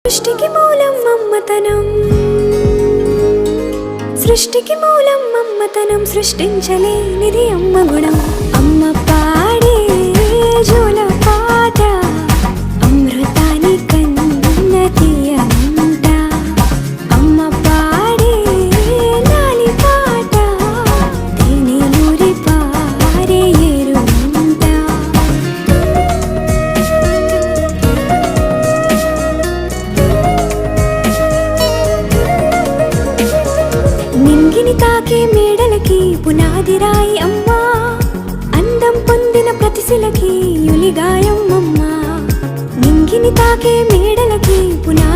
సృష్టికి మూలం మమ్మతనం, సృష్టికి మూలం మమ్మతనం, సృష్టించలేనిది అమ్మ గుణం. అమ్మ పాడే జోల పాట అమృతాని కన్న తీయంట. అమ్మ పాడే లాలి పాట తేనెలూరి పారే ఏరుంట. నింగిని తాకే మేడలకి పునాది రాయి అమ్మా, అందం పొందిన ప్రతిశిలకి యులిగాయం అమ్మా. నింగిని తాకే మేడలకి పునాది